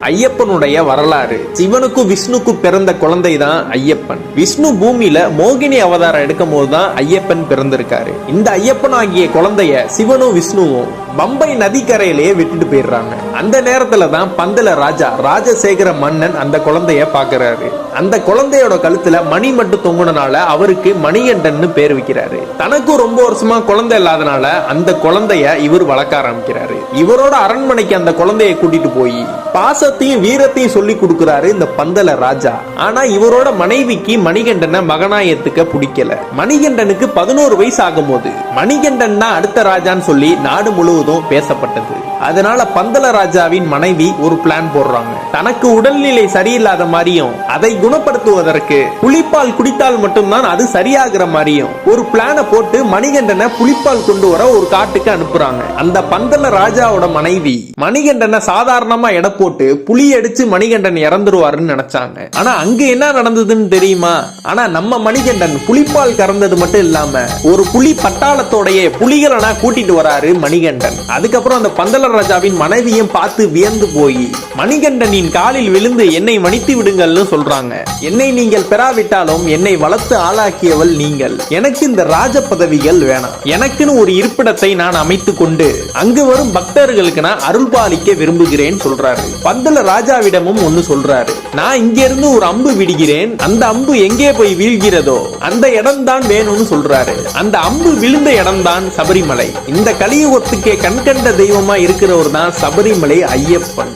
ஐயப்பனுடைய வரலாறு. சிவனுக்கும் விஷ்ணுக்கும் பிறந்த குழந்தை தான் ஐயப்பன். விஷ்ணு பூமியில மோகினி அவதாரம் எடுக்கும் போதுதான் ஐயப்பன் பிறந்திருக்காரு. இந்த ஐயப்பன் ஆகிய குழந்தைய சிவனும் விஷ்ணுவும் பம்பை நதிக்கரையிலேயே விட்டுட்டு போயிடுறாங்க. அந்த நேரத்துல தான் பந்தல ராஜசேகர மன்னன் அந்த குழந்தைய பாக்குறாரு. அந்த குழந்தையோட கழுத்துல மணி மட்டும் தொங்குனனால அவருக்கு மணிகண்டன் பேர் வைக்கிறாரு. தனக்கும் ரொம்ப வருஷமா குழந்தை இல்லாதனால அந்த குழந்தைய இவர் வளர்க்க ஆரம்பிக்கிறாரு. இவரோட அரண்மனைக்கு அந்த குழந்தைய கூட்டிட்டு போய் பாசத்தையும் வீரத்தையும் சொல்லி கொடுக்கிறாரு இந்த பந்தல ராஜா. ஆனா இவரோட மனைவிக்கு மணிகண்டனை மகனாயத்துக்க பிடிக்கல. மணிகண்டனுக்கு 11 வயசு ஆகும் போது மணிகண்டன் தான் அடுத்த ராஜான்னு சொல்லி நாடு முழுவதும் பேசப்பட்டது. அதனால பந்தல ராஜாவின் மனைவி ஒரு பிளான் போடுறாங்க. தனக்கு உடல்நிலை சரியில்லாத மாதிரியும் அதை குணப்படுத்துவதற்கு புலிப்பால் குடித்தால் மட்டும்தான் அது சரியாகிற மாதிரியும் ஒரு பிளான போட்டு மணிகண்டனை புலிப்பால் கொண்டு வர ஒரு காட்டுக்கு அனுப்புறாங்க. அந்த பந்தல ராஜாவோட மனைவி மணிகண்டனை சாதாரணமா எடை போட்டு புலி அடிச்சு மணிகண்டன் இறந்துருவாருன்னு நினைச்சாங்க. ஆனா அங்க என்ன நடந்ததுன்னு தெரியுமா? ஆனா நம்ம மணிகண்டன் புலிப்பால் கறந்தது மட்டும் இல்லாம ஒரு புலி பட்டாளத்தோடைய புலிகளை கூட்டிட்டு வராரு மணிகண்டன். அதுக்கப்புறம் அந்த பந்தல ராஜாவின் மனைவியும் பார்த்து வியந்து போய் மணிகண்டனின் காலில் விழுந்து என்னை மன்னித்து விடுங்கள்னு சொல்றாங்க. என்னை நீங்கள் பெறாவிட்டாலும் என்னை வளர்த்து ஆளாக்கியவள் நீங்கள். எனக்கு இந்த ராஜ பதவிகள் வேணாம். எனக்குன்னு ஒரு இருப்பிடத்தை நான் அமைத்துக் கொண்டு அங்கு வரும் பக்தர்களுக்கு நான் அருள் பாலிக்க விரும்புகிறேன் சொல்றாரு. பந்தல ராஜாவிடமும் ஒன்னு சொல்றாரு. நான் இங்க இருந்து ஒரு அம்பு விடுகிறேன். அந்த அம்பு எங்கே போய் வீழ்கிறதோ அந்த இடம் தான் வேணும்னு சொல்றாரு. அந்த அம்பு விழுந்த இடம் தான் சபரிமலை. இந்த கலியுகத்துக்கே கண்கண்ட தெய்வமா இருக்கிறவர் தான் சபரிமலை ஐயப்பன்.